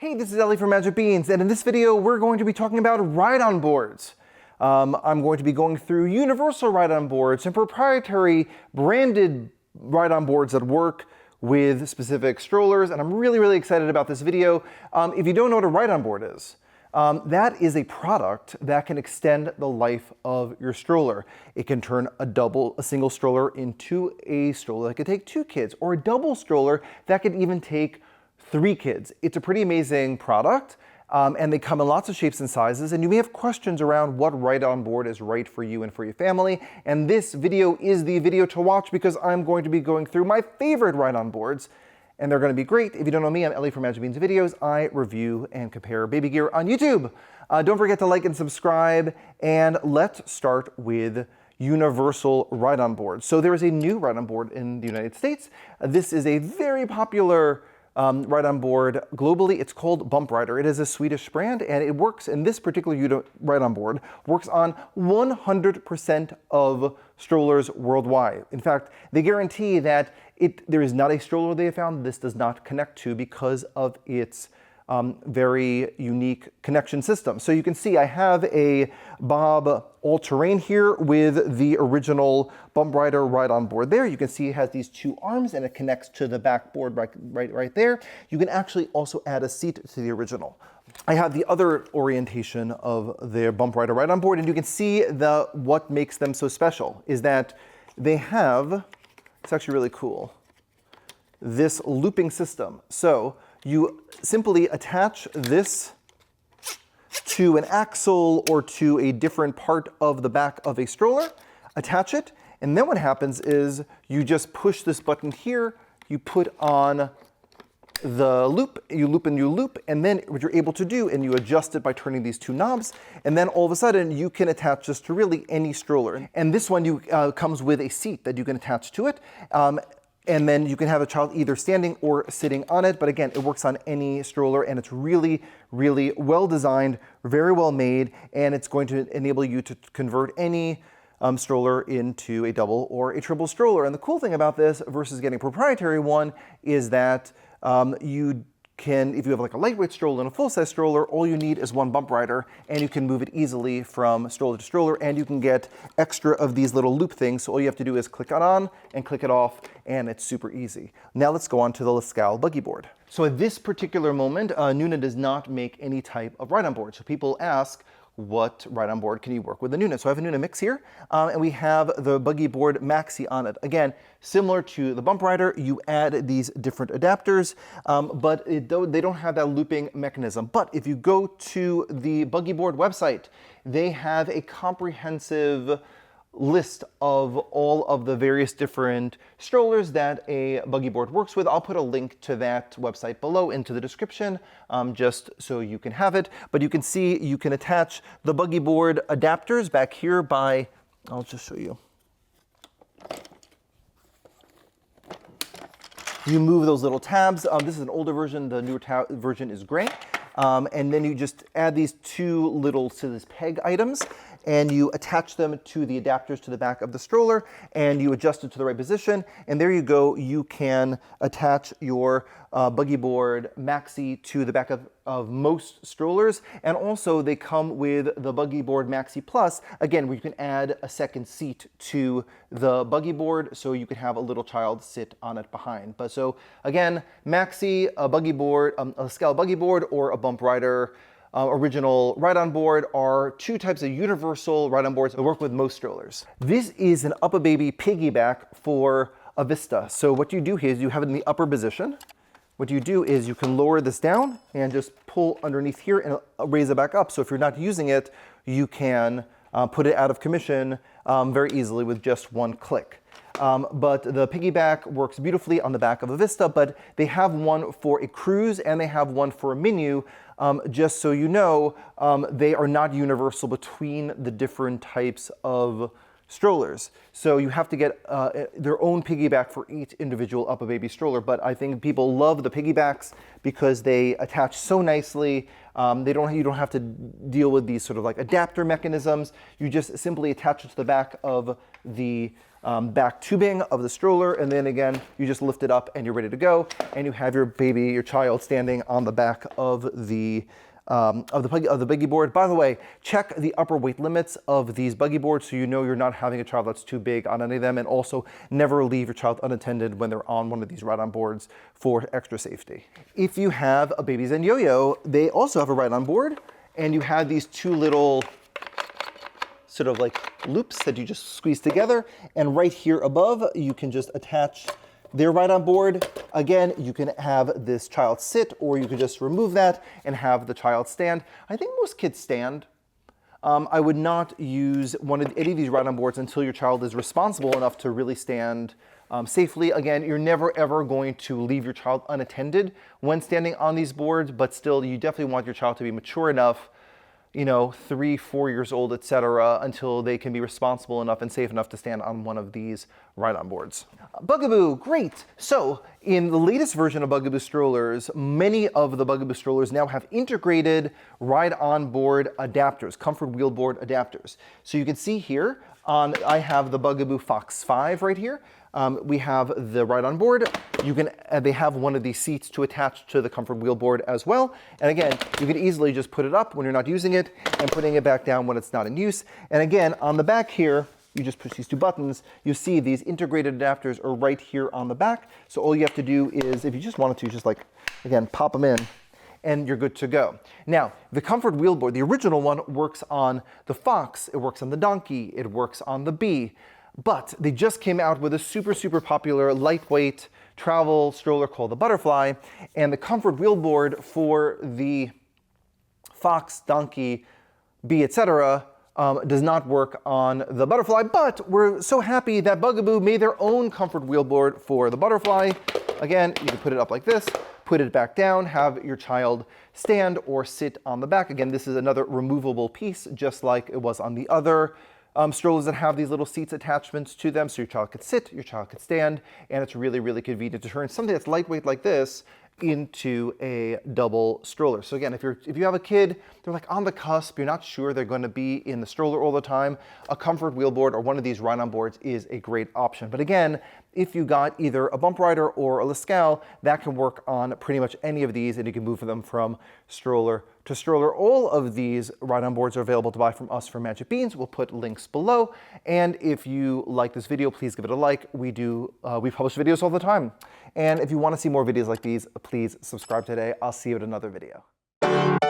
Hey, this is Ellie from Magic Beans, and in this video we're going to be talking about ride-on boards. I'm going to be going through universal ride-on boards and proprietary branded ride-on boards that work with specific strollers, and I'm really excited about this video. If you don't know what a ride-on board is, that is a product that can extend the life of your stroller. It can turn a single stroller into a stroller that could take 2 kids, or a double stroller that could even take 3 kids. It's a pretty amazing product, and they come in lots of shapes and sizes, and you may have questions around what ride-on board is right for you and for your family, and this video is the video to watch because I'm going to be going through my favorite ride-on boards, and they're going to be great. If you don't know me, I'm Ellie from Magic Beans Videos. I review and compare baby gear on YouTube. Don't forget to like and subscribe, and let's start with universal ride-on boards. So there is a new ride-on board in the United States. This is a very popular ride-on board globally. It's called Bumprider. It is a Swedish brand, and it works, in this particular ride-on board, works on 100% of strollers worldwide. In fact, they guarantee that there is not a stroller they have found this does not connect to because of its very unique connection system. So you can see I have a Bob all-terrain here with the original Bumprider ride-on board there. You can see it has these 2 arms and it connects to the backboard right there. You can actually also add a seat to the original. I have the other orientation of their Bumprider ride-on board, and you can see what makes them so special is that they have, it's actually really cool, this looping system. So you simply attach this to an axle or to a different part of the back of a stroller, attach it, and then what happens is you just push this button here, you put on the loop, you loop and you loop, and then what you're able to do, and you adjust it by turning these 2 knobs, and then all of a sudden you can attach this to really any stroller. And this one comes with a seat that you can attach to it. And then you can have a child either standing or sitting on it. But again, it works on any stroller, and it's really well designed, very well made, and it's going to enable you to convert any stroller into a double or a triple stroller. And the cool thing about this versus getting a proprietary one is that you can, if you have like a lightweight stroller and a full-size stroller, all you need is one Bumprider, and you can move it easily from stroller to stroller, and you can get extra of these little loop things. So all you have to do is click it on and click it off, and it's super easy. Now let's go on to the Lascal Buggy Board. So at this particular moment, Nuna does not make any type of ride-on board. So people ask, what ride-on board can you work with the Nuna? So I have a Nuna Mix here, and we have the Buggy Board Maxi on it. Again, similar to the Bumprider, you add these different adapters, but they don't have that looping mechanism. But if you go to the Buggy Board website, they have a comprehensive list of all of the various different strollers that a buggy board works with. I'll put a link to that website below into the description, just so you can have it. But you can see you can attach the buggy board adapters back here by, I'll just show you. You move those little tabs. This is an older version. The newer version is gray. And then you just add these 2 little peg items, and you attach them to the adapters to the back of the stroller, and you adjust it to the right position, and there you go. You can attach your Buggy Board Maxi to the back of most strollers, and also they come with the Buggy Board Maxi Plus, again, where you can add a second seat to the Buggy Board, so you could have a little child sit on it behind. But so again, Maxi, a Buggy Board, a Lascal Buggy Board, or a Bumprider original ride-on board are 2 types of universal ride-on boards that work with most strollers. This is an UPPAbaby piggyback for a Vista. So what you do here is you have it in the upper position. What you do is you can lower this down and just pull underneath here and raise it back up. So if you're not using it, you can put it out of commission very easily with just 1 click. But the piggyback works beautifully on the back of a Vista, but they have one for a cruise and they have one for a Minu. Just so you know, they are not universal between the different types of strollers. So you have to get their own piggyback for each individual UPPAbaby stroller. But I think people love the piggybacks because they attach so nicely. You don't have to deal with these sort of like adapter mechanisms. You just simply attach it to the back of the back tubing of the stroller, and then again, you just lift it up and you're ready to go. And you have your baby, your child, standing on the back of the Buggy Board. By the way, check the upper weight limits of these Buggy Boards so you know you're not having a child that's too big on any of them, and also never leave your child unattended when they're on one of these ride-on boards for extra safety. If you have a Babyzen yo-yo, they also have a ride-on board, and you have these two little sort of like loops that you just squeeze together, and right here above you can just attach their ride-on board. Again, you can have this child sit, or you can just remove that and have the child stand. I think most kids stand. I would not use any of these ride-on boards until your child is responsible enough to really stand safely. Again, you're never ever going to leave your child unattended when standing on these boards, but still you definitely want your child to be mature enough, 3, 4 years old, etc., until they can be responsible enough and safe enough to stand on one of these ride-on boards. Bugaboo, great. So in the latest version of Bugaboo strollers, many of the Bugaboo strollers now have integrated ride-on board adapters, comfort wheel board adapters. So you can see here, I have the Bugaboo Fox 5 right here. We have the ride-on board. They have one of these seats to attach to the comfort wheel board as well. And again, you can easily just put it up when you're not using it and putting it back down when it's not in use. And again, on the back here, you just push these two buttons. You see these integrated adapters are right here on the back. So all you have to do is, if you just wanted to, just like, again, pop them in, and you're good to go. Now, the comfort wheel board, the original one, works on the Fox, it works on the Donkey, it works on the Bee. But they just came out with a super, super popular lightweight travel stroller called the Butterfly, and the comfort wheel board for the Fox, Donkey, Bee, etc. Does not work on the Butterfly, but we're so happy that Bugaboo made their own comfort wheel board for the Butterfly. Again, you can put it up like this, put it back down, have your child stand or sit on the back. Again, this is another removable piece, just like it was on the other strollers that have these little seats attachments to them, so your child could sit, your child could stand, and it's really, really convenient to turn something that's lightweight like this into a double stroller. So again, if you have a kid, they're like on the cusp, you're not sure they're going to be in the stroller all the time, a comfort wheel board or one of these ride-on boards is a great option. But again, if you got either a Bumprider or a Lascal, that can work on pretty much any of these, and you can move them from stroller to stroller. All of these ride-on boards are available to buy from us from Magic Beans. We'll put links below. And if you like this video, please give it a like. We publish videos all the time. And if you want to see more videos like these, please subscribe today. I'll see you at another video.